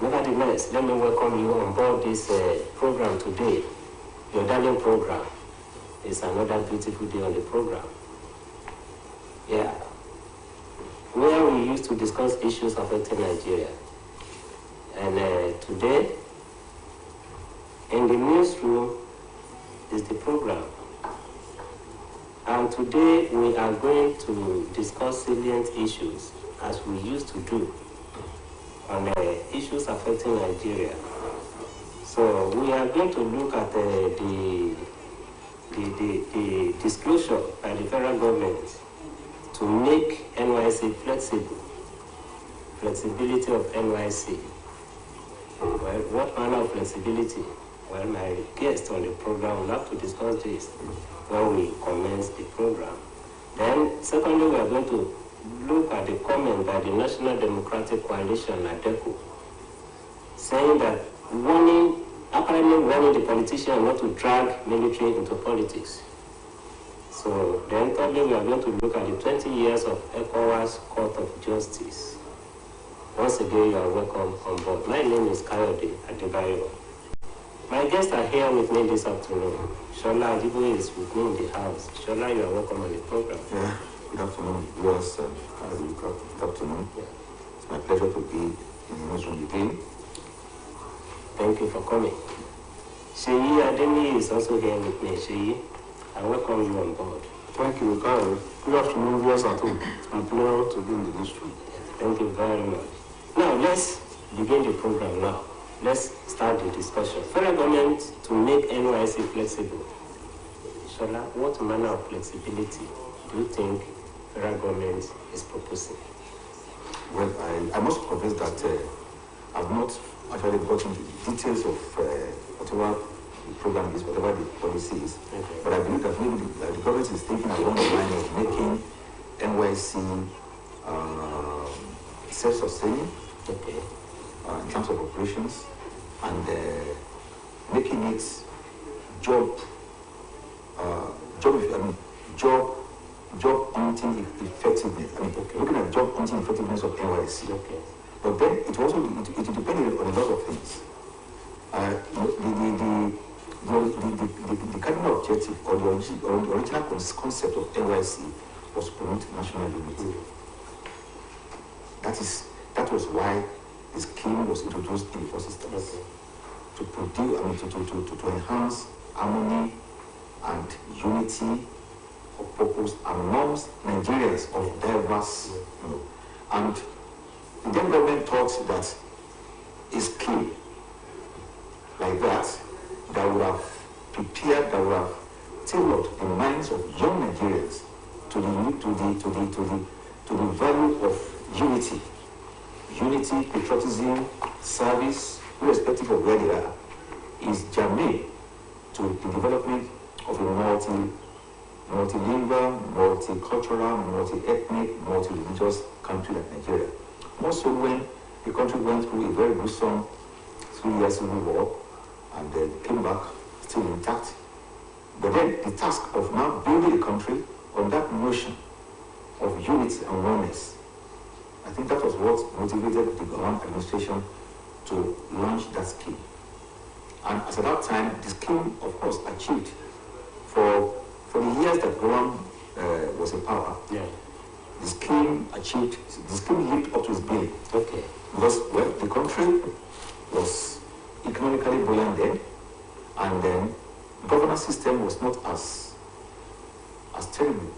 Nevertheless, let me welcome you on board this program today. Your darling program. It's another beautiful day on the program. Yeah. Where we used to discuss issues affecting Nigeria. And today, in the newsroom is the program. And today we are going to discuss salient issues as we used to do on issues affecting Nigeria. So we are going to look at the disclosure by the federal government to make NYC flexible, flexibility of NYC. Well, what manner of flexibility? Well, my guest on the program will have to discuss this when we commence the program. Then, secondly, we are going to look at the comment by the National Democratic Coalition, NADECO, saying that apparently warning the politicians not to drag military into politics. So then thirdly, we are going to look at the 20 years of ECOWAS Court of Justice. Once again, you are welcome on board. My name is Kayode Adebayo. My guests are here with me this afternoon. Shola Adibo is with me in the house. Shola, you are welcome on the program. Yeah, good afternoon. Yes, good afternoon. Yeah. It's my pleasure to be in the newsroom again. Thank you for coming. Sheyi Ademi is also here with me. Sheyi, I welcome you on board. Thank you, Kyle. Good afternoon, viewers at home. It's my pleasure to be in the newsroom. Thank you very much. Now, let's begin the program now. Let's start the discussion. Federal government to make NYC flexible. Shola, what manner of flexibility do you think federal government is proposing? Well, I must confess that I've not actually gotten the details of whatever the program is, whatever the policy is. Okay. But I believe that maybe the government is thinking along the line of making NYC self-sustaining, okay, in terms of operations, and making it job hunting effectiveness. Okay. Looking at job hunting effectiveness of NYC. Okay. But then it also it depended on a lot of things. The cardinal objective or the original concept of NYC was to promote national unity. Mm-hmm. That was why the scheme was introduced in the first instance. Okay. To produce, to enhance harmony and unity of purpose amongst Nigerians of diverse, and the then government thought that a scheme like that would have prepared, that would have tailored the minds of young Nigerians to the value of unity, patriotism, service, irrespective of where they are, is germane to the development of a multilingual, multicultural, multi-ethnic, multi-religious country like Nigeria. More so when the country went through a very gruesome 3-year civil war and then came back still intact. But then the task of now building a country on that notion of unity and oneness, I think that was what motivated the Gowon administration to launch that scheme. And as at that time, the scheme, of course, achieved for the years that Gowon was in power. Yeah. The scheme lived up to its billing. Okay. Because, well, the country was economically buoyant then, and then the governance system was not as terrible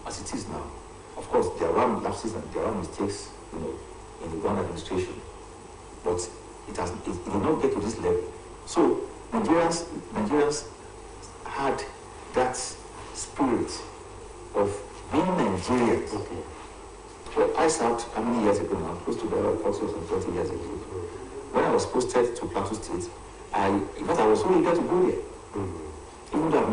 as it is now. Of course, there are lapses and there are mistakes, in the one administration, but it did not get to this level. So Nigerians had that spirit of being Nigerians. Okay. Well, I served how many years ago now? Close to about 20 years ago. When I was posted to Plateau State, I was so eager to go there. Mm-hmm. Even though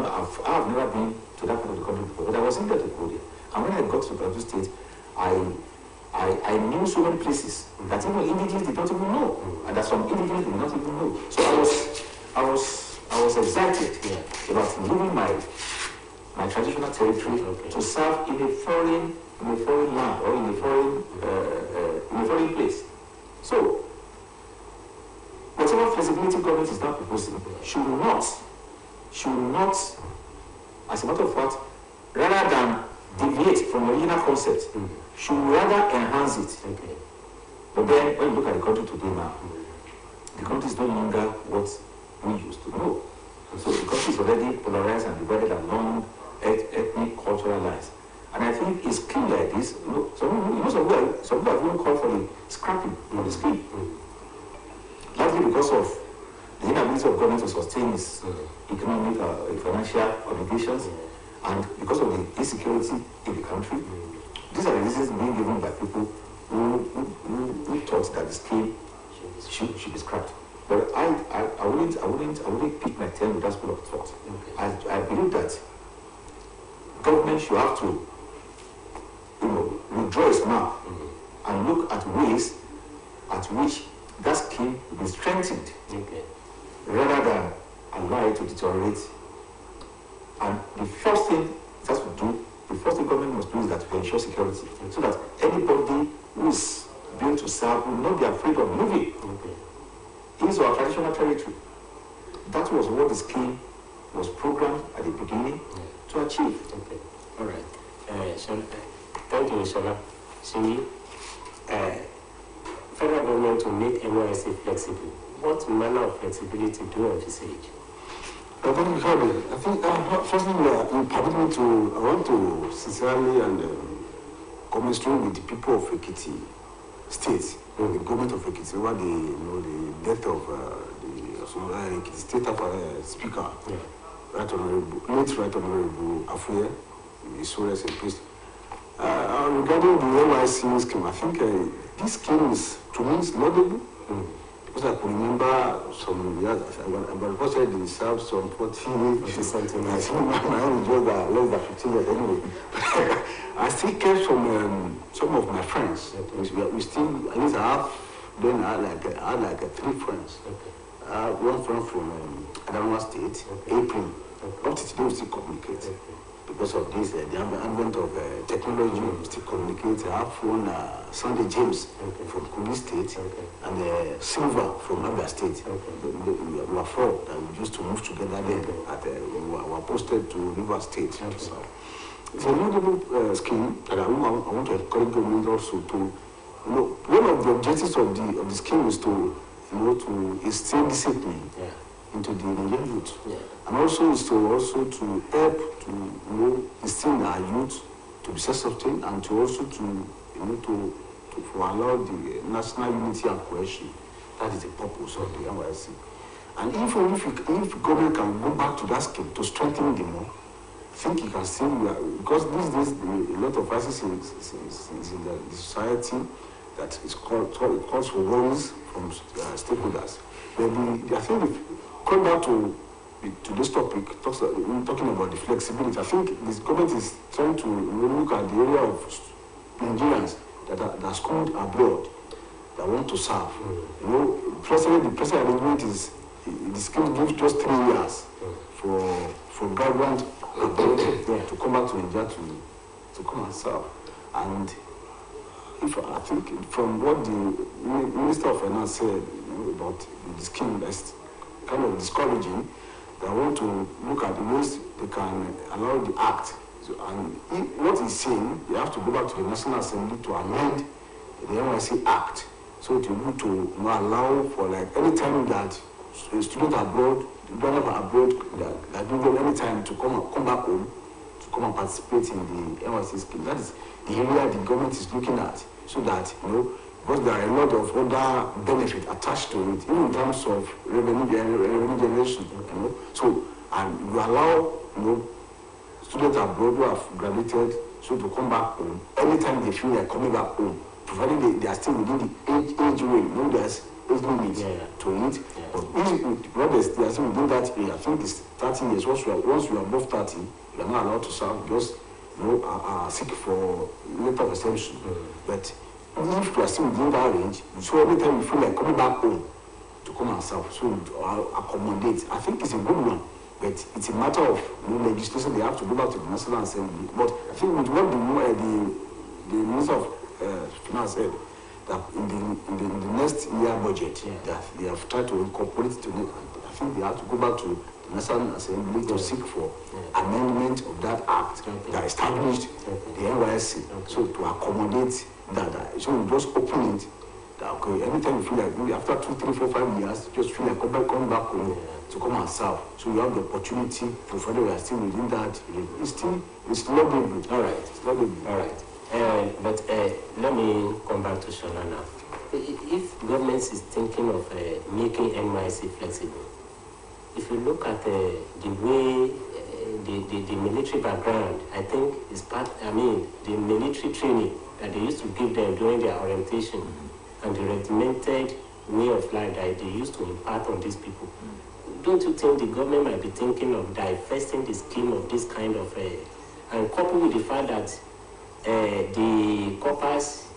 I've never been to that part of the country before, but I was eager to go there. And when I got to Plateau State, I knew so many places that even indigenous did not even know, and that some indigenous did not even know. So I was excited about leaving my traditional territory to serve in a foreign land or in a foreign place. So whatever flexibility government is now proposing should not, as a matter of fact, rather than deviate from the original concept, should rather enhance it. Okay. But then, when you look at the country today now, the country is no longer what we used to know. So the country is already polarized and divided along ethnic, cultural lines. And I think it's clear like this. Some people have even called for the scrapping of the scheme. Largely because of the inability of government to sustain its economic financial obligations, and because of the insecurity in the country. These are the reasons being given by people who thought that the scheme should be scrapped. But I wouldn't pick my tent with that school of thought. Okay. I believe that government should have to, withdraw its map and look at ways at which that scheme will be strengthened, rather than allow it to deteriorate. And the first thing it has to do, the first thing government must do is that to ensure security, so that anybody who is built to serve will not be afraid of moving. These are our traditional territory. That was what the scheme was programmed at the beginning to achieve. Okay. All right. Thank you, Shola. See, federal government to make NYSC flexible. What manner of flexibility do you envisage? I think firstly, I want to sincerely and commiserate with the people of Ekiti State, the government of Ekiti, over the death of the Ekiti State Speaker, late Right Honorable Afuye, his soul rest in peace. Regarding the NYSC scheme, I think this scheme is, to me, is laudable. Because I could remember some years, but unfortunately they served some 40 something. I think my own job are less than 15 years anyway. I still kept some of my friends. We still, at least I had like 3 friends. One friend from Adamawa State, April. Up to today we still communicate. Because of this, the advent of technology, we still communicate. I have one Sunday James from Kogi State and Silver from Abia State. We were 4 that we used to move together then. We were posted to River State. So it's a notable scheme that I want to encourage government also to, one of the objectives of the scheme is to instill discipline into the Nigerian youth, and also is to help to instill our youth to be self-sustained, and to also to allow the national unity and cohesion. That is the purpose of the NYSC. And if government can go back to that scheme to strengthen the more, I think you can see, because these days a lot of crisis is in the society that is calls for worries from stakeholders. I think coming back to this topic, talking about the flexibility, I think this government is trying to look at the area of Nigerians that are schooled abroad, that want to serve. The present arrangement is the scheme gives just 3 years for graduates abroad to come back to Nigeria to come and serve. And I think from what the Minister of Finance said about the scheme, that's kind of discouraging. They want to look at the ways they can allow the act. And what he's saying, you have to go back to the National Assembly to amend the NYSC Act, so to be able to allow for any time that a student abroad, that give them any time to come back home, to come and participate in the NYSC scheme. That is the area the government is looking at, so that because there are a lot of other benefits attached to it, even in terms of revenue generation. So, and you allow students abroad who have graduated to come back home anytime they feel like coming back home, provided they are still within the age range. There's age limit to it. But if they are still within that age, I think it's 30 years. Once you are above 30, you are not allowed to serve. Just seek for letter of exemption. But if you are still within that range, so every time you feel like coming back home to come and serve, so accommodate. I think it's a good one, but it's a matter of legislation. They have to go back to the National Assembly. But I think with what the Minister of Finance said, that in the next year budget, they have tried to incorporate it to it. I think they have to go back to the National Assembly to seek for amendment of that act that established the NYSC. So to accommodate that, so we just open it. That, okay, anytime you feel like maybe after 2, 3, 4, 5 years, just feel like come back home to come and serve. So you have the opportunity, provided we are still within that. It's laudable. All right. It's laudable. All right. But let me come back to Shola now. If government is thinking of making NYSC flexible, if you look at the way the military background, I think is part. I mean, the military training that they used to give them during their orientation, and the regimented way of life that they used to impart on these people. Don't you think the government might be thinking of divesting the scheme of this kind of, and coupled with the fact that the corpers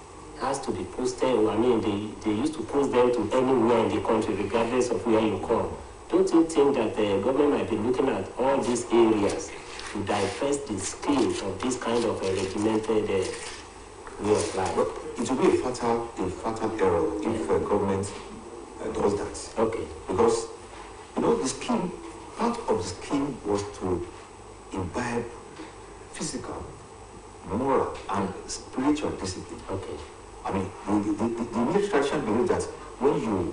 has to be posted, or I mean, they used to post them to anywhere in the country, regardless of where you come. Don't you think that the government might be looking at all these areas to divest the scheme of this kind of regimented way of life? But it will be a fatal error if government does that. Okay. Because, you know, the scheme, part of the scheme was to imbibe physical, moral, and spiritual discipline. Okay. I mean, the military tradition believes that when you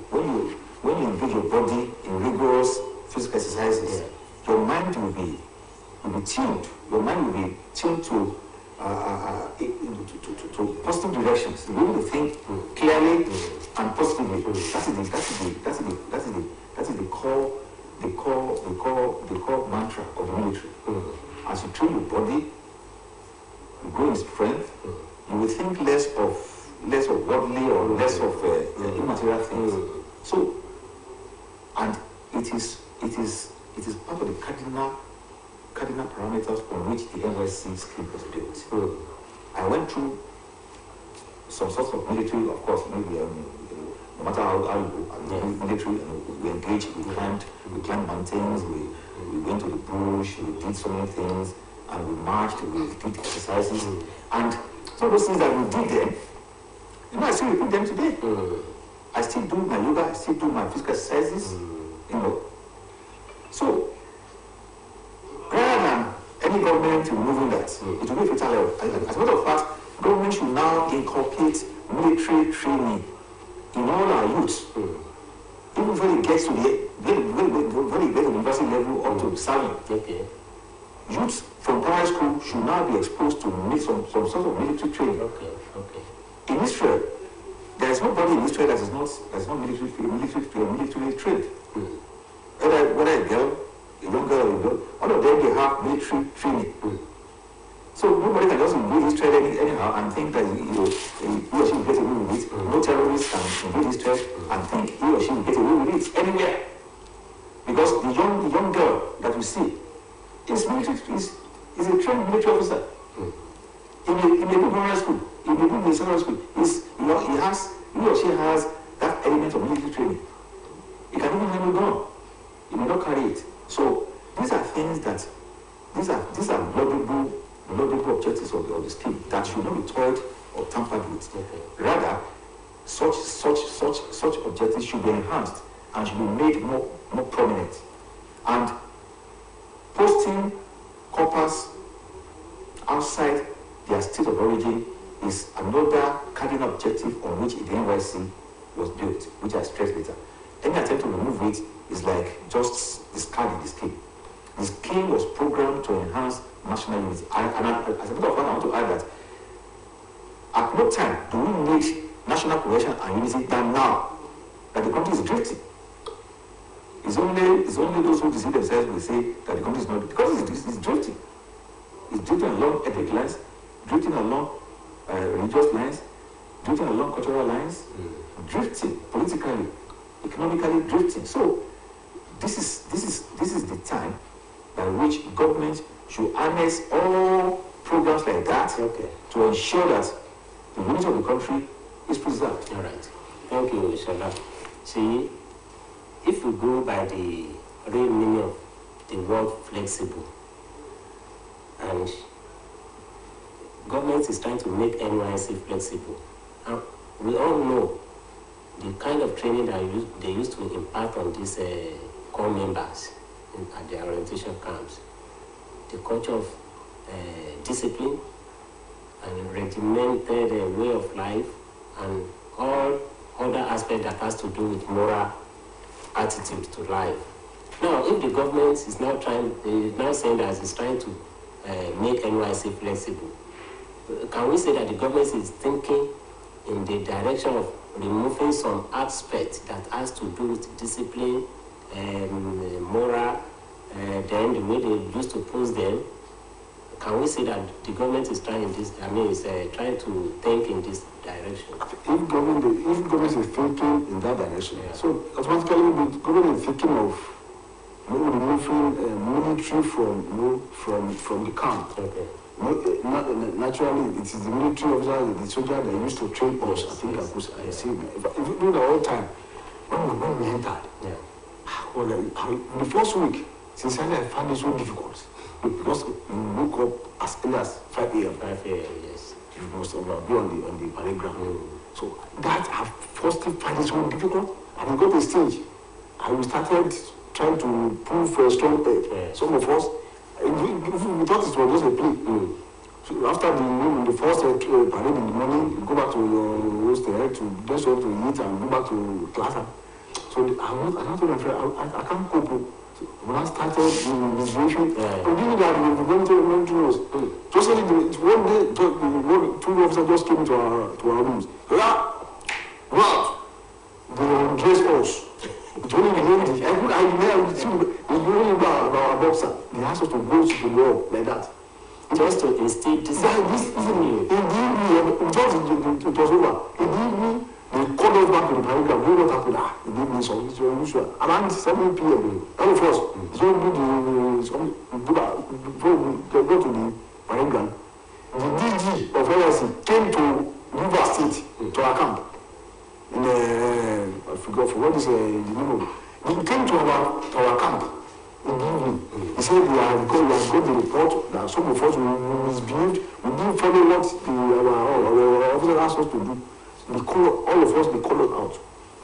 engage your body in rigorous physical exercises, your mind will be tuned. Your mind will be tuned to positive directions. You will think clearly and positively. That is the core mantra of the military. As you train your body, you grow in strength. You will think less of worldly or less of immaterial things. So, and it is part of the cardinal parameters on which the NYSC scheme was built. I went through some sorts of military, of course, maybe no matter how you go, military, we engaged, we climbed mountains, we went to the bush, we did so many things, and we marched, we did exercises, and some of those things that we did then, you know, I still repeat them today. I still do my yoga, I still do my physical exercises, you know. So, rather than any government removing that, it will be a fatal error. As a matter of fact, government should now incorporate military training in all our youths. Even when it gets to the university level or to serving. Okay. Youths from primary school should now be exposed to some sort of military training. Okay. In Israel, there is nobody in Israel that is not military trained. Whether a girl, a young girl or a girl, all of them, they have military training. So nobody can just invade Israel anyhow and think that he or she will get away with it. No terrorist can invade Israel and think he or she will get away with it anywhere. Because the young girl that you see is a trained military officer. He may be primary school, he may be in secondary school. He or she has that element of military training. He can even handle a gun. He may not carry it. So these are things that these are laudable objectives of the scheme that should not be toyed or tampered with. Rather, such objectives should be enhanced and should be made more prominent. And posting corpers outside their state of origin is another cardinal objective on which the NYSC was built, which I stress later. Any attempt to remove it is like just discarding the scheme. The scheme was programmed to enhance national unity. As a matter of fact, I want to add that at no time do we need national cohesion and unity than now that the country is drifting. It's only those who deceive themselves will say that the country is not, because it's drifting. It's drifting along ethnic lines, drifting along religious lines, drifting along cultural lines, drifting politically, economically drifting. So this is the time by which government should harness all programs like that to ensure that the unity of the country is preserved. All right. Thank you, Shola. See, if we go by the real meaning of the word flexible, and government is trying to make NYSC flexible, we all know the kind of training that they used to impart on these core members at their orientation camps. The culture of discipline and regimented way of life and all other aspects that has to do with moral attitude to life. Now, if the government is now saying that it's trying to make NYSC flexible, can we say that the government is thinking in the direction of removing some aspect that has to do with discipline, moral, then the way they used to post them? Can we say that the government is trying trying to think in this direction? If government is thinking in that direction, so automatically the government is thinking of removing military from the camp. Okay. Naturally, it is the military officer, the soldier that used to train us. I think I see. If you do the whole time, when we entered, well, the first week, sincerely, I found it so difficult because you woke up as early as 5 a.m. 5 a.m. Yes. You must be on the parade ground. So that I first find it so difficult, and we got to a stage, and we started trying to prove for a strong head. Some of us, we thought it was just a play. So after the first parade in the morning, you go back to your hostel to just have to eat and go back to class. So I told my friend, I can't cope. So when I started the situation, I didn't that the government knows. Just one day, two officers just came to our rooms. Wow! They undressed us. It's only the lady. I see our boxer. They asked us to go to the wall like that. Just to instill discipline. It was over. They called us back to the parade ground. We what happened? It gave me some usual. Around 7 p.m. All of us, before we go to the parade ground, the DG of LSC came to River State to our camp. I forgot what is the name of it. He came to our camp in the evening. He said we have got the report that some of us misbehaved. We didn't follow what our officer asked us to do. All of us, they called us out.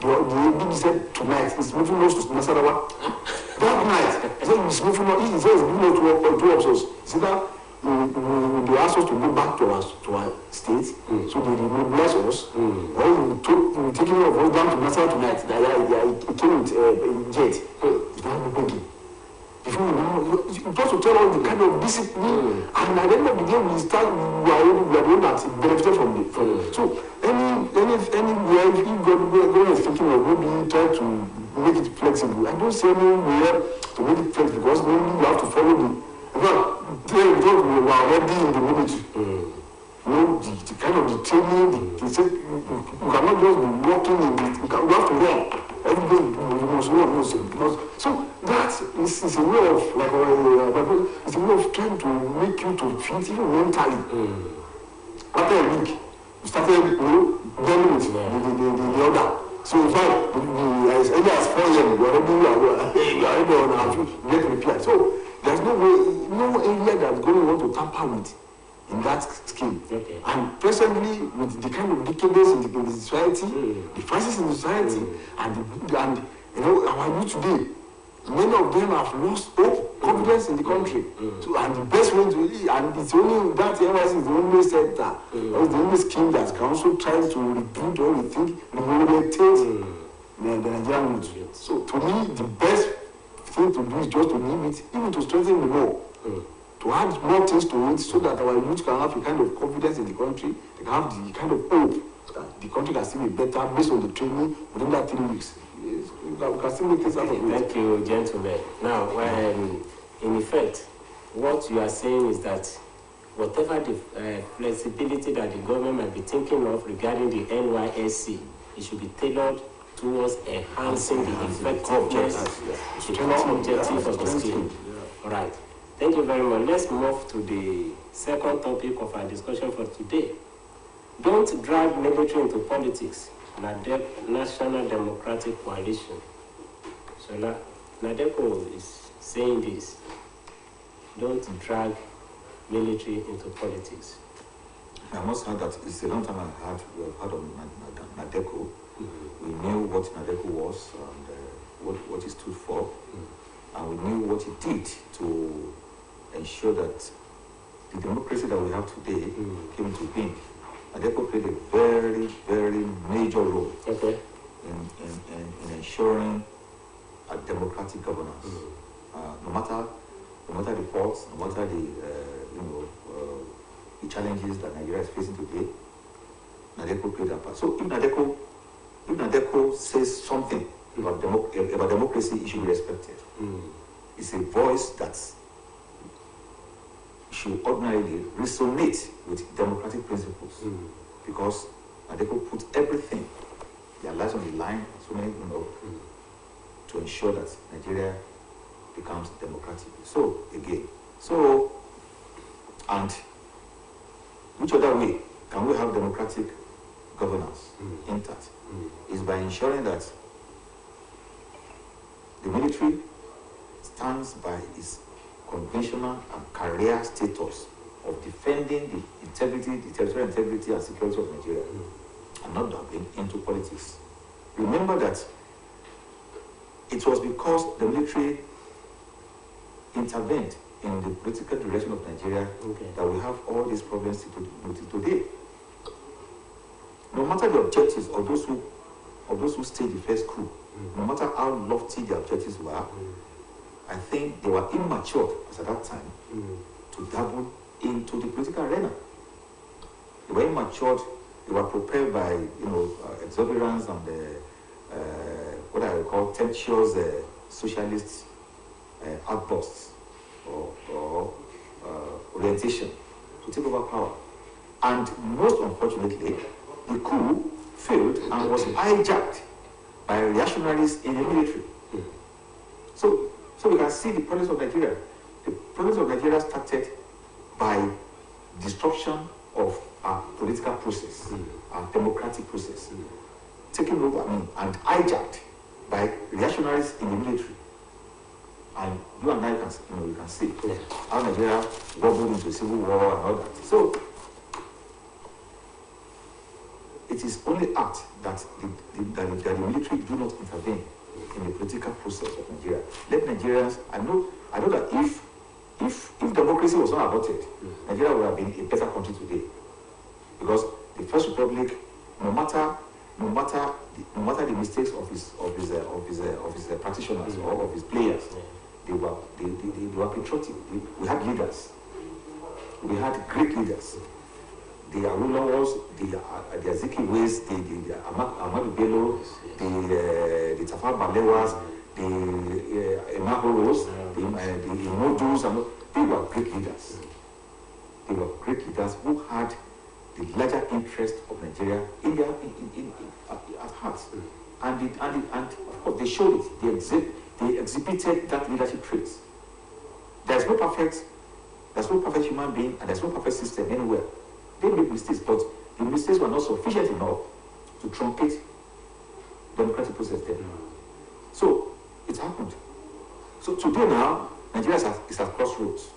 The DG said tonight he's moving us to Nasarawa. That night, he said he's moving us. He said he's moving us to two officers. He said that they asked us to go back to our state, so they mobilized us. Or we taking of us down to Nasarawa tonight. He came with jet. Before we know, just to tell us the kind of discipline, and at the end of the day, we are the one that benefited from it. So, anywhere, if God is thinking of maybe try to make it flexible, I don't see anywhere to make it flexible because maybe you have to follow we are already in the military. The kind of the training, you cannot just be walking you have to run. Everybody must run. So that is a way of it's a way of trying to make you to fit even mentally. After a week, you started dealing with the other. So in fact, as early as 4 years, you already on how to get repaired. So there's no area that's going to want to tamper with in that scheme. Okay. And presently, with the kind of decadence in the society, the crisis in the society, and our youth today, many of them have lost hope, confidence in the country. So, and the best way to, and it's only that NYSC is the only sector, or the only scheme that can also try to rebuild or rehabilitate the Nigerian youth. So to me, the best thing to do is just to leave it, even to strengthen the law. To add more things to it so that our youth can have a kind of confidence in the country, they can have the kind of hope that the country can still be better based on the training within that 3 weeks. We can still make things out of it. Thank you, gentlemen. Now, in effect, what you are saying is that whatever the flexibility that the government might be thinking of regarding the NYSC, it should be tailored towards enhancing the effectiveness, the core objective of the scheme. All right. Thank you very much. Let's move to the second topic of our discussion for today. Don't drag military into politics. National Democratic Coalition. So NADECO is saying this. Don't drag military into politics. I must add that it's a long time we have heard of NADECO. We knew what NADECO was and what it stood for, and we knew what it did to ensure that the democracy that we have today came to being. NADECO played a very, very major role in ensuring a democratic governance. No matter the faults, no matter the challenges that Nigeria is facing today, NADECO played a part. So if NADECO says something about democracy, it should be respected. It's a voice that should ordinarily resonate with democratic principles, because NADECO put everything, their lives on the line, so many, to ensure that Nigeria becomes democratic. So again, and which other way can we have democratic governance intact? Is by ensuring that the military stands by its conventional and career status of defending the integrity, the territorial integrity and security of Nigeria, and not dabbling into politics. Remember that it was because the military intervened in the political direction of Nigeria that we have all these problems today. No matter the objectives of those who stayed the first coup, no matter how lofty the objectives were, I think they were immature as at that time to dabble into the political arena. They were immature. They were propelled by exuberance and what I would call tempestuous socialist outbursts or orientation to take over power. And most unfortunately, the coup failed and was hijacked by reactionaries in the military. So we can see the problems of Nigeria. The problems of Nigeria started by disruption of our political process, our democratic process, taken over and hijacked by reactionaries in the military. And you and I can see how Nigeria wobbled into civil war and all that. So it is only apt that the military do not intervene in the political process of Nigeria. Let Nigerians, I know that if democracy was not aborted, Nigeria would have been a better country today. Because the First Republic, no matter the mistakes of his practitioners or of his players, they were patriotic. We had leaders. We had great leaders. The Awolowo's, the Azikiwe's, the Ahmadu Bello, the Tafawa Balewas, the Emahoros, the Imodus, and they were great leaders. They were great leaders who had the larger interest of Nigeria at heart. And of course they showed it. They exhibited that leadership traits. There's no perfect human being and there's no perfect system anywhere. They made mistakes, but the mistakes were not sufficient enough to truncate democratic process there. So it happened. So today now, Nigeria is at crossroads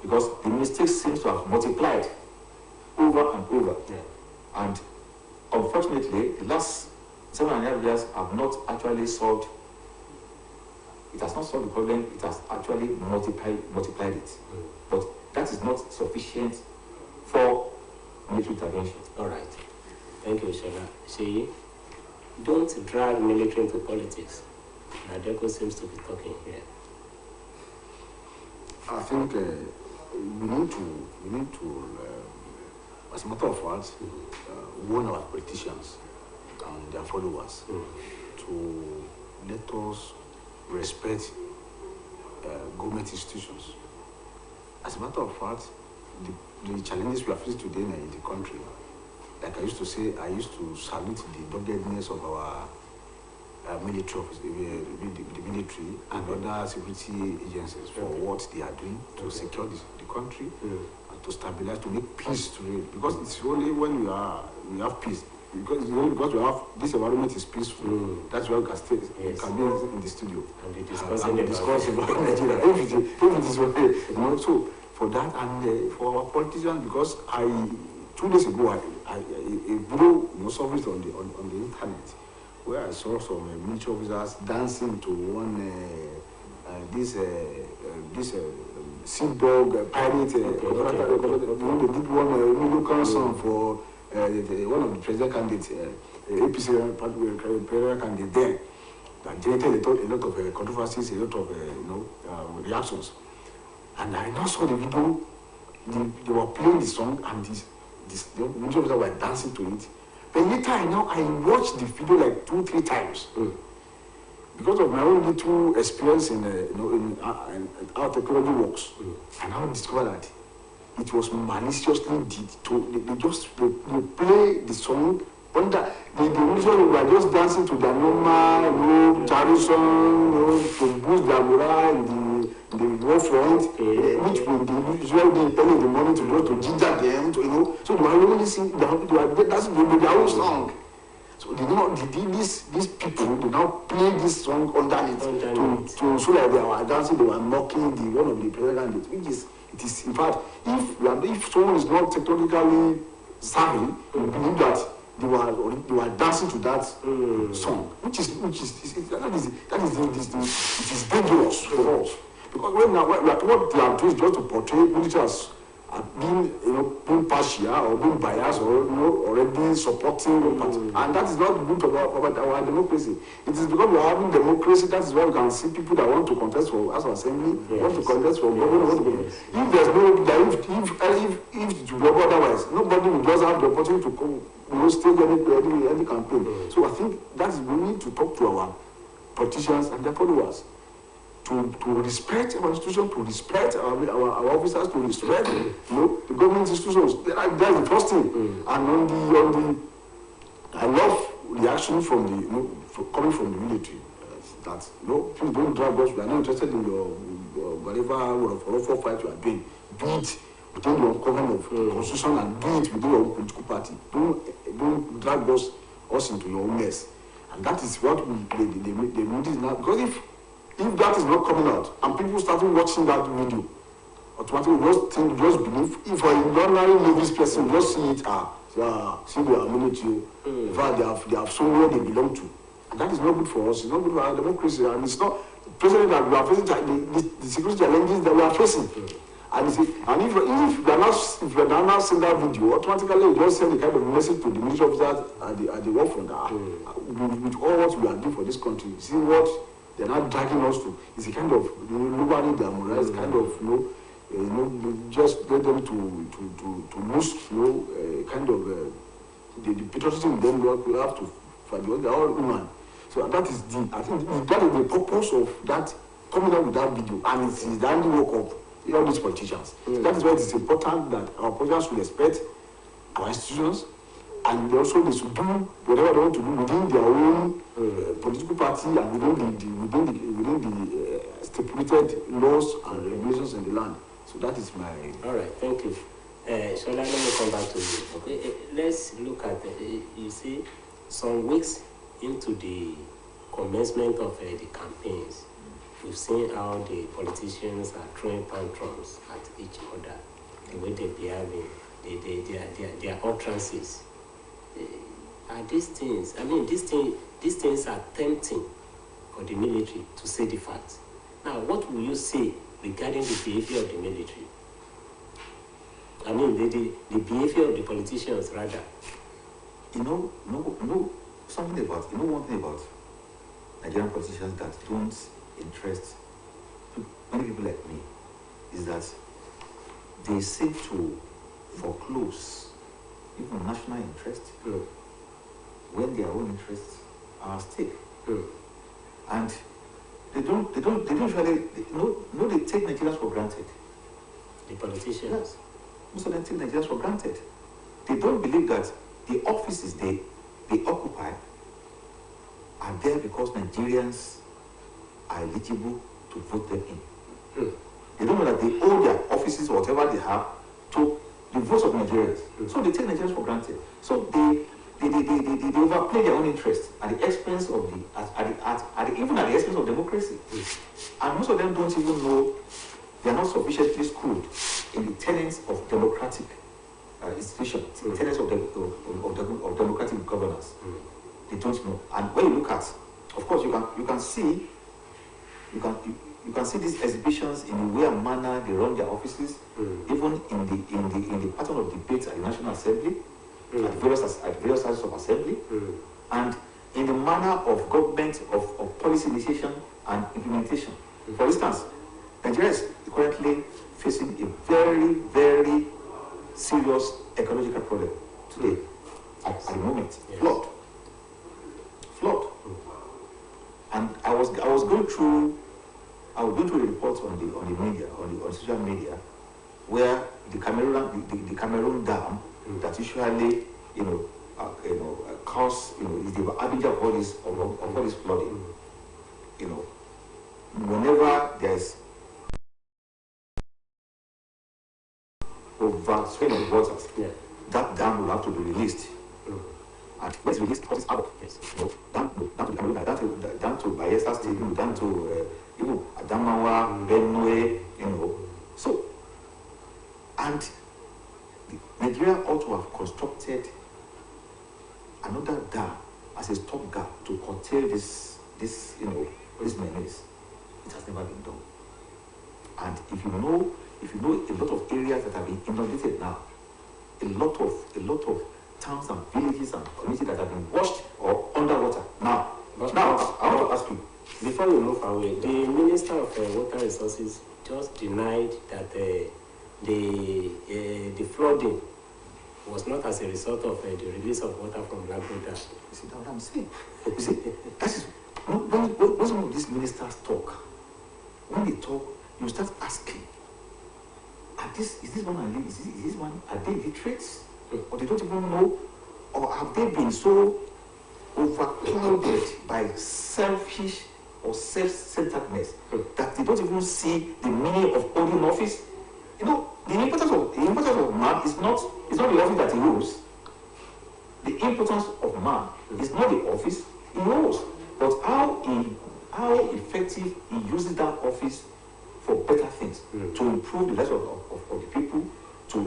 because the mistakes seem to have multiplied over and over. And unfortunately, the last 7.5 years have not actually solved. It has not solved the problem. It has actually multiplied it. But that is not sufficient for military intervention. All right. Thank you, Shola. See, don't drag military into politics. NADECO seems to be talking here. I think we need to as a matter of fact, warn our politicians and their followers to let us respect government institutions. As a matter of fact, the challenges we are facing today in the country, like I used to say, I used to salute the doggedness of our military office, the military and other security agencies for what they are doing to secure the country and to stabilize, to make peace to reign. Because it's only when we have peace. Because we have this environment is peaceful. That's why we can stay. We can be in the studio and we discuss about Nigeria. If it is okay, so for that and for our politicians, because 2 days ago, a video surfaced on the internet where I saw some military officers dancing to one this sea dog pirate. They did one local song for one of the president candidates, APC president candidate there, that generated a lot of controversies, a lot of reactions. And I now saw the video. They were playing the song, and the military officers were dancing to it. But later, I watched the video like 2-3 times. Because of my own little experience in how technology works, I now discovered that it was maliciously did. They play the song under the usually were just dancing to their normal, tradition, to boost their morale in the war front, which would they usually do early in the morning to go to ginger them, So they were only singing, they were dancing to their own song. So these people they now play this song underneath to show that they were dancing, they were mocking one of the president, it is in fact, if someone is not technically savvy, you believe that they were dancing to that song, which is dangerous for us, because what they are doing is just to portray militaries being partial or being biased or already supporting one party, and that is not good about our democracy. It is because we are having democracy that is why we can see people that want to contest for House of Assembly, want to contest for government. If there's if to go otherwise, nobody will just have the opportunity to come, stage any campaign. So I think that is we need to talk to our politicians and their followers. To respect our institutions, to respect our officers, to respect the government institutions. That's the first thing. And on the I love reaction from coming from the military. That please don't drag us. We are not interested in your whatever fight you are doing. Do it within your government of constitution and do it within your political party. Don't drag us into your own mess. And that is what they notice now. Because if that is not coming out and people started watching that video, automatically just believe, if a ordinary Levis person just see it, see they are military, in fact they have somewhere they belong to. And that is not good for us, it's not good for our democracy, and it's not presently that we are facing the security challenges that we are facing. And if you are not seeing that video, automatically you just send a kind of message to the military officers at the war front with all what we are doing for this country. See what they're not dragging us to. It's a kind of nobody their morale, it's kind of just let them to lose kind of the patriotism then we have to fight because they're all human. So that is I think that is the purpose of that coming out with that video, and it's the handiwork of all these politicians. That is why it is important that our politicians should respect our institutions, and also they should do whatever they want to do within their own political party and within the stipulated laws and regulations in the land. So that is my. All right, thank you. Shola, let me come back to you. Okay, let's look at you see, some weeks into the commencement of the campaigns, we've seen how the politicians are throwing tantrums at each other, the way they behave, their utterances. Are these things? I mean, these things are tempting for the military, to say the facts. Now, what will you say regarding the behavior of the military? I mean, the behavior of the politicians, rather. Something about, one thing about Nigerian politicians that don't interest many people like me is that they seem to foreclose even national interest when their own interests are at stake. And they don't usually they take Nigerians for granted. The politicians? Yes. Most of them take Nigerians for granted. They don't believe that the offices they occupy are there because Nigerians are eligible to vote them in. They don't know that they owe their offices or whatever they have to the votes of Nigerians. So they take Nigerians for granted. So they overplay their own interests at the expense of even at the expense of democracy. And most of them don't even know, they are not sufficiently schooled in the tenets of democratic institution, tenets of democratic governance. They don't know. And when you look at, of course, you can see these exhibitions in the way and manner they run their offices, even in the pattern of debates at the National Assembly, at various sizes of assembly, and in the manner of government of policy initiation and implementation. For instance, Nigeria is currently facing a very, very serious ecological problem today. At the moment, flood. And I was going through a report on the media, on social media, where the Cameroon dam that usually cause is the average of all this flooding. Whenever there's overswelling of waters, that dam will have to be released. And when it's released, it is out. Down to Bayelsa State, down to even Adamawa, Benue, So, and Nigeria ought to have constructed another dam as a stopgap to curtail this menace. It has never been done. And if you know a lot of areas that have been inundated now, a lot of towns and villages and communities that have been washed or underwater. Now I want to ask you, before we move away, the Minister of Water Resources just denied that the flooding was not as a result of the release of water from Lagos. You see, that's what I'm saying. You see, that is when some of these ministers talk. When they talk, you start asking, is this one, are they illiterates? Or they don't even know, or have they been so overclouded by selfish or self-centeredness that they don't even see the meaning of holding office? The importance of man is not the office that he holds. The importance of man is not the office he holds, but how effective he uses that office for better things, to improve the lives of the people, to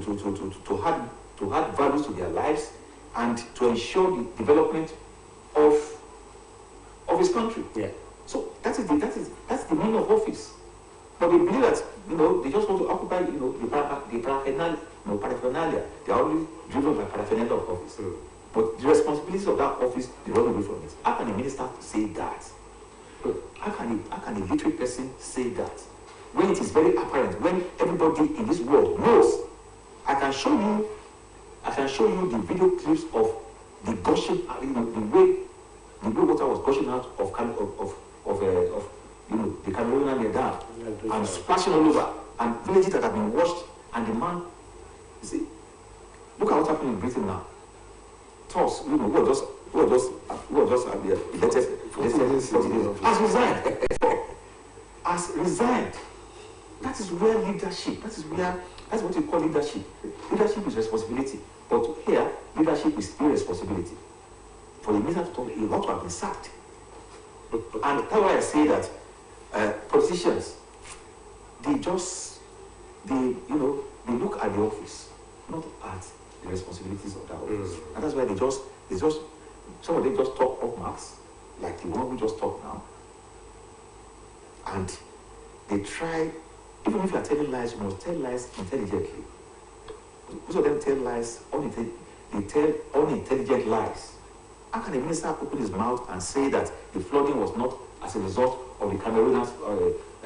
add values to their lives, and to ensure the development of his country. Yeah. So that's the meaning of office. But they believe that they just want to occupy the paraphernalia. They are only driven by paraphernalia of office. But the responsibilities of that office, they run away from it. How can a minister say that? How can a literate person say that? When it is very apparent, when everybody in this world knows. I can show you the video clips of the gushing, the way water was gushing out of the Cameroonian dam and splashing all over, and villages that have been washed, and the man, you see, look at what happened in Britain now. Toss, who are just elected, has resigned. That is where leadership. That's what you call leadership. Leadership is responsibility, but here leadership is irresponsibility. For the minister to talk, he ought to have been sacked. And that's why I say that politicians, they look at the office, not at the responsibilities of that office. And that's why some of them just talk off marks, like the one we just talked now. And they try, even if you are telling lies, you must tell lies intelligently. Most of them tell lies, they tell unintelligent lies. How can a minister open his mouth and say that the flooding was not as a result of the Cameroonian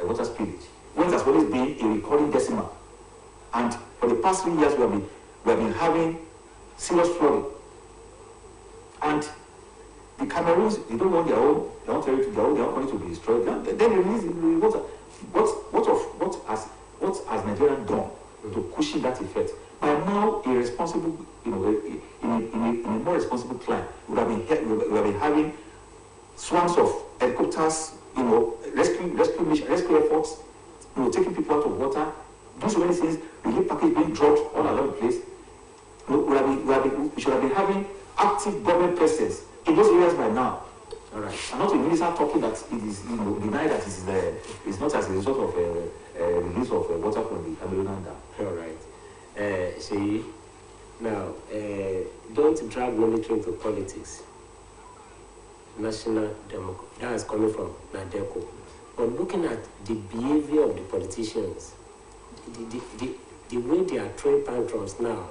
water spillage, when it has always been a recurring decimal? And for the past 3 years, we have been having serious flooding. And the Cameroons, they don't want their own territory, their own country to be destroyed. Then they release the water. What has Nigeria done to cushion that effect? By now, a responsible, in a more responsible climate, we have been having swarms of helicopters, rescue efforts, taking people out of water, do so many things, relief package being dropped all around the place. We should have been having active government presence in those areas by now. All right. And not a minister talking that it is denied that it's not as a result of release of water from the Cameroonian dam. All right. See, Now, don't drag military into politics. National Democrat, that is coming from Nadeco. But looking at the behavior of the politicians, the way they are throwing tantrums now,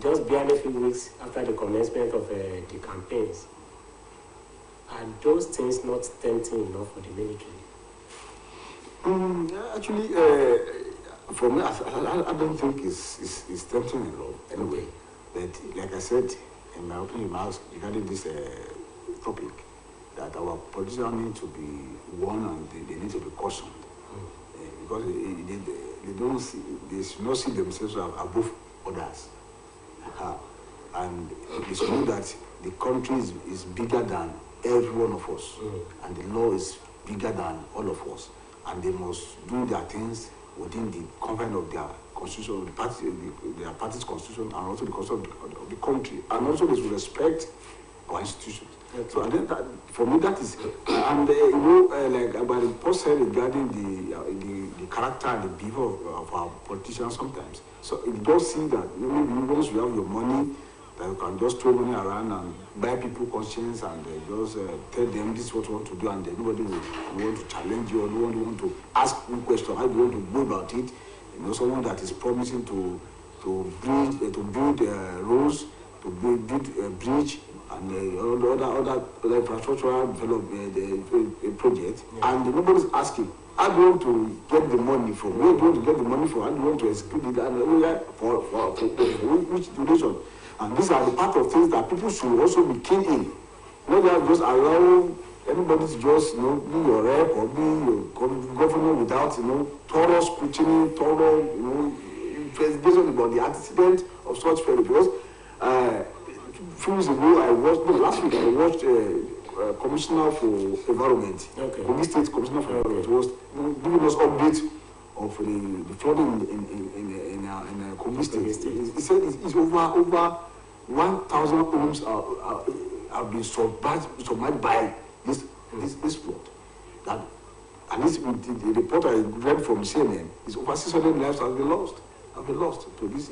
just barely a few weeks after the commencement of the campaigns, are those things not tempting enough for the military? Actually, for me, I don't think it's tempting enough anyway. But like I said in my opening remarks regarding this topic, that our politicians need to be warned and they need to be cautioned. Because they should not see themselves above others. And they should know that the country is bigger than every one of us, and the law is bigger than all of us, and they must do their things within the confines of their constitution, their party's constitution, and also the constitution of the country, and also they should respect our institutions. Okay. So I think that for me that is, and like about the post said regarding the character and the behavior of our politicians sometimes. So it does see that maybe once you have your money, that you can just throw money around and buy people conscience and just tell them this is what you want to do, and nobody will want to challenge you or nobody want to ask you questions. How do you want to go about it? You know, someone that is promising to build roads, to build a bridge, and other infrastructural development project, and nobody's asking, how do you want to get the money from? Where do you want to get the money from? How do you want to execute it? And for which duration? And these are the part of things that people should also be keen in. Not just allow anybody to just be your rep or be your governor without thorough scrutiny, thorough investigation about the antecedent of such failure. Because few weeks ago, last week I watched Commissioner for Environment, Kogi State Commissioner for Environment, was giving us updates of the flooding in Kogi State. He said it's over 1,000 homes have been submerged by this flood. That at least the report I read from CNN is over 600 lives have been lost to this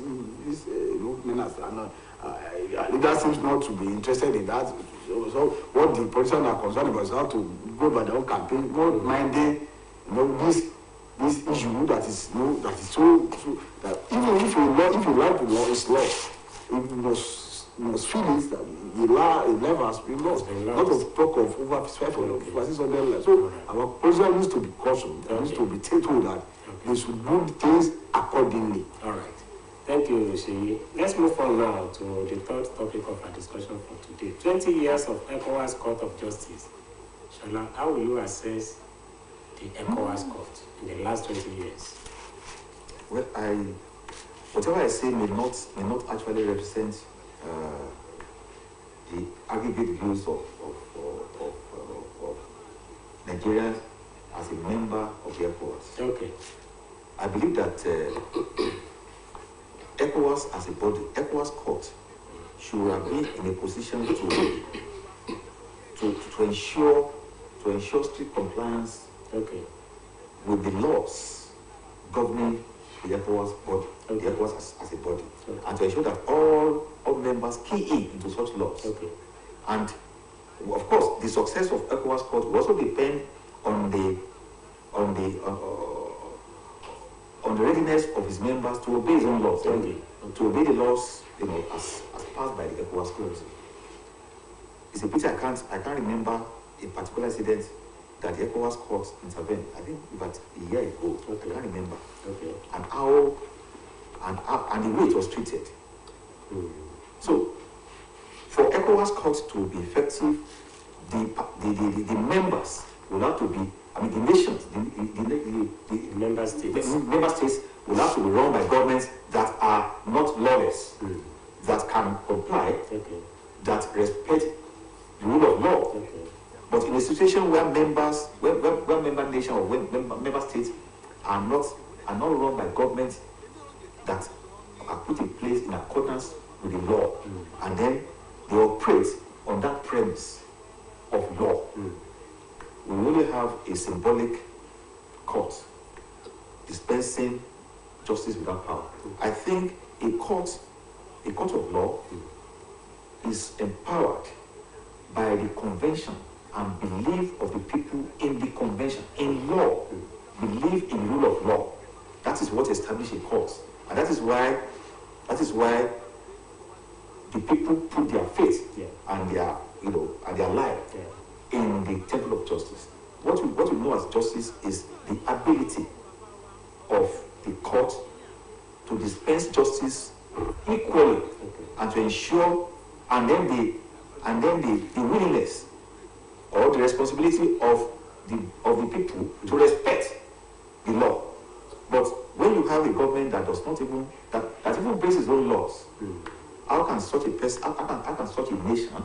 menace. And leaders seems not to be interested in that. So what the politicians are concerned about is how to go by their own campaign, not minding this issue that is so that even if you like the law is lost, you must feel it that the life has been lost. Not of talk of over 500 lives. So our president needs to be cautioned, needs to be told that they should do things accordingly. All right. Thank you, Sheyi. Let's move on now to the third topic of our discussion for today. 20 years of ECOWAS Court of Justice. Shola, how will you assess the ECOWAS Court in the last 20 years? Well, whatever I say may not actually represent the aggregate views of Nigerians as a member of the ECOWAS. Okay. I believe that ECOWAS as a body, ECOWAS Court should have been in a position to ensure strict compliance with the laws governing the ECOWAS body, the ECOWAS as a body, and to ensure that all members key in into such laws. And of course, the success of ECOWAS Court will also depend on the readiness of his members to obey his own laws, to obey the laws, as passed by the ECOWAS Court. It's a pity I can't remember a particular incident that the ECOWAS Court intervened. I think about a year ago. I can't remember. And how and the way it was treated. So, for ECOWAS Court to be effective, the members will have to be. I mean, the nations, the member states. The member states will have to be run by governments that are not lawless, that can comply, that respect the rule of law. But in a situation where member nations or member states are not run by governments that are put in place in accordance with the law, and then they operate on that premise of law. We only have a symbolic court dispensing justice without power. I think a court a court of law is empowered by the convention and belief of the people in the convention, in law, believe in rule of law. That is what establishes a court, and that is why the people put their faith and their and their life in the temple of justice. What we know as justice is the ability of the court to dispense justice equally and to ensure, and then the willingness or the responsibility of the people to respect the law. But when you have a government that does not even that even breaks its own laws, how can such a person, how can such a nation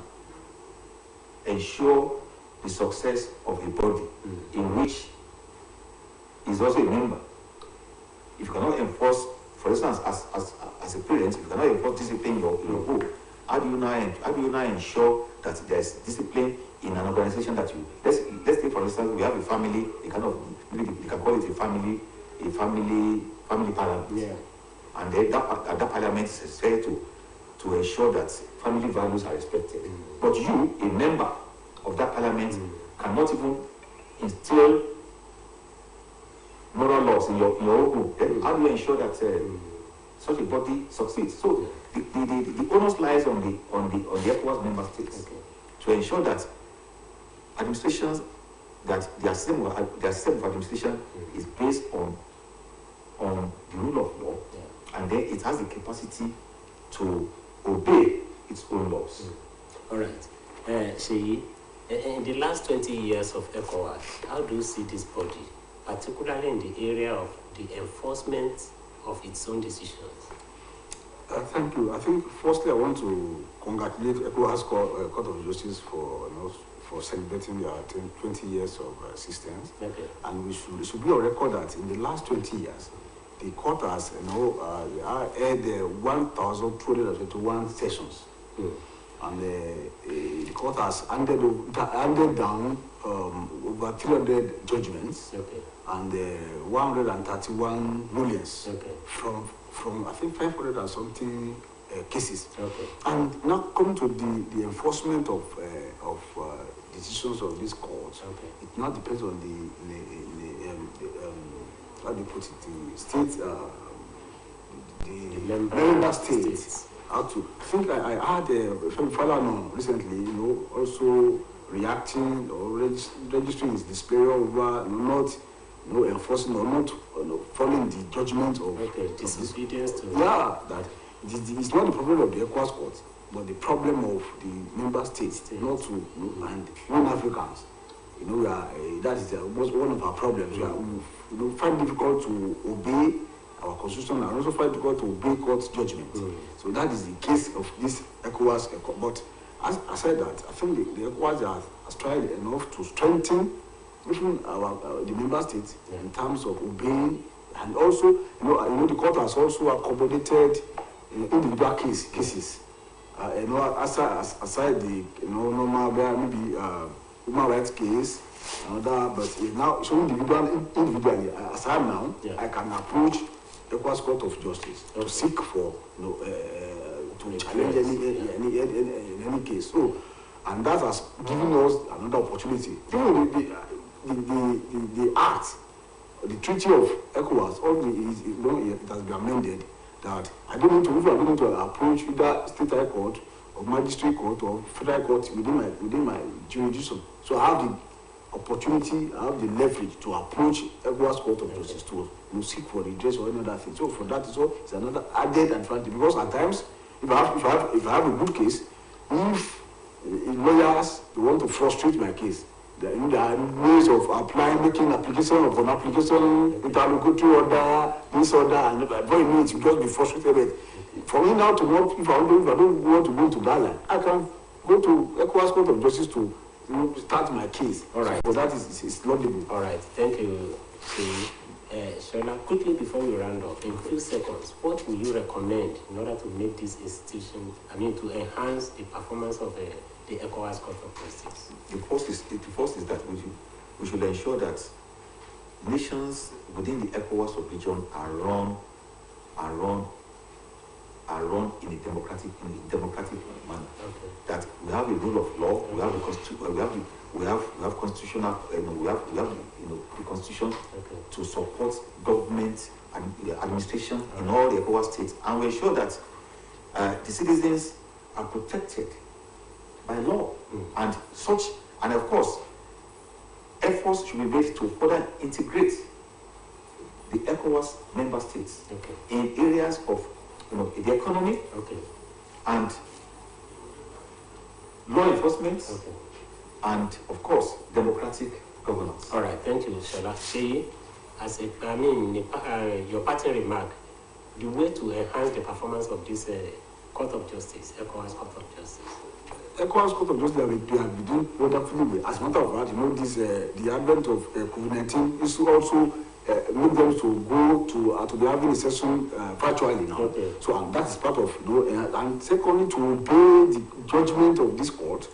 ensure the success of a body in which is also a member? If you cannot enforce, for instance, as a parent, if you cannot enforce discipline in your home, how do you now ensure that there is discipline in an organization that you let's take, for instance, we have a family, a kind of, maybe you can call it a family parliament. Yeah. And then that parliament is there to ensure that family values are respected. But you, a member of that parliament, cannot even instill moral laws in your own home. Then how do you ensure that such a body succeeds? So the onus lies on the ECOWAS member states to ensure that administrations, that their system of administration is based on the rule of law, and then it has the capacity to obey its own laws. All right. Sheyi, in the last 20 years of ECOWAS, how do you see this body, particularly in the area of the enforcement of its own decisions? Thank you. I think firstly I want to congratulate ECOWAS Court of Justice for celebrating their 20 years of existence. Okay. And we should be on record that in the last 20 years, the court has aired 1,221 sessions. And the court has handed down over 300 judgments and 131 rulings from I think 500 and something cases. And now coming to the enforcement of decisions of this court, it now depends on the how do you put it, the state, the member states. How to? I think I had Falano recently, also reacting or registering his displeasure over not enforcing or not following the judgment of disobedience to that it's not the problem of the ECOWAS court, but the problem of the member states not to and non-Africans. We are that is one of our problems. We find it difficult to obey our constitution and also find it difficult to obey court judgment. So that is the case of this ECOWAS. But as I said that, I think the ECOWAS has tried enough to strengthen even the member states in terms of obeying, and also the court has also accommodated individual cases. Aside the normal maybe human rights case, but now so individually, as I am now, I can approach ECOWAS Court of Justice to seek for to challenge any case. So, and that has given us another opportunity. The act, the treaty of ECOWAS, it has been amended that I don't need to, if I'm going to approach either state high court or magistrate court or federal court within my jurisdiction. So I have the opportunity, I have the leverage to approach ECOWAS Court of Justice to seek for redress or any other thing. So for that, it's another added advantage, because at times, if I have a good case, if lawyers want to frustrate my case, there are ways of making application of an application, interlocutory order, this order, and before you know it, you just be frustrated. For me now to work, if I don't want to go to that line, I can go to ECOWAS Court of Justice to start my case. All right. So that is laudable. All right. Thank you. Shola, quickly before we round off, in a few seconds, what will you recommend in order to make this institution, to enhance the performance of the ECOWAS Court of Justice? The first is that we should ensure that nations within the ECOWAS region are run are run in a democratic manner. Okay. That we have a rule of law, we have the we have constitutional, we have the constitution to support government and the administration in all the ECOWAS states, and we ensure that the citizens are protected by law, and of course, efforts should be made to further integrate the ECOWAS member states in areas of the economy and law enforcement and of course democratic governance. All right, thank you, Shola. See, your parting remark, the way to enhance the performance of this Court of Justice, ECOWAS Court of Justice. ECOWAS Court of Justice, they have been doing wonderfully. As a matter of fact, the advent of COVID-19 is to also make them to go to be having a session virtually now. So and that is part of and secondly, to obey the judgment of this court.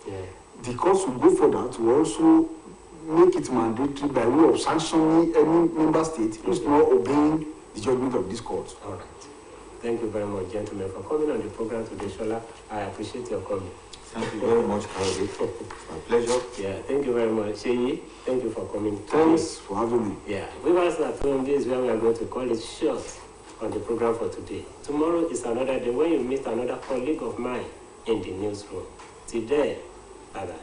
The courts will go further to also make it mandatory by way of sanctioning any member state who is not obeying the judgment of this court. All right. Thank you very much, gentlemen, for coming on the program today, Shola. I appreciate your coming. Thank you very much, Karode. My pleasure. Yeah, thank you very much. Sheyi, thank you for coming. Thanks for having me. Yeah, viewers at home, this is where we are going to call it short on the program for today. Tomorrow is another day when you meet another colleague of mine in the newsroom. Till then, bye-bye.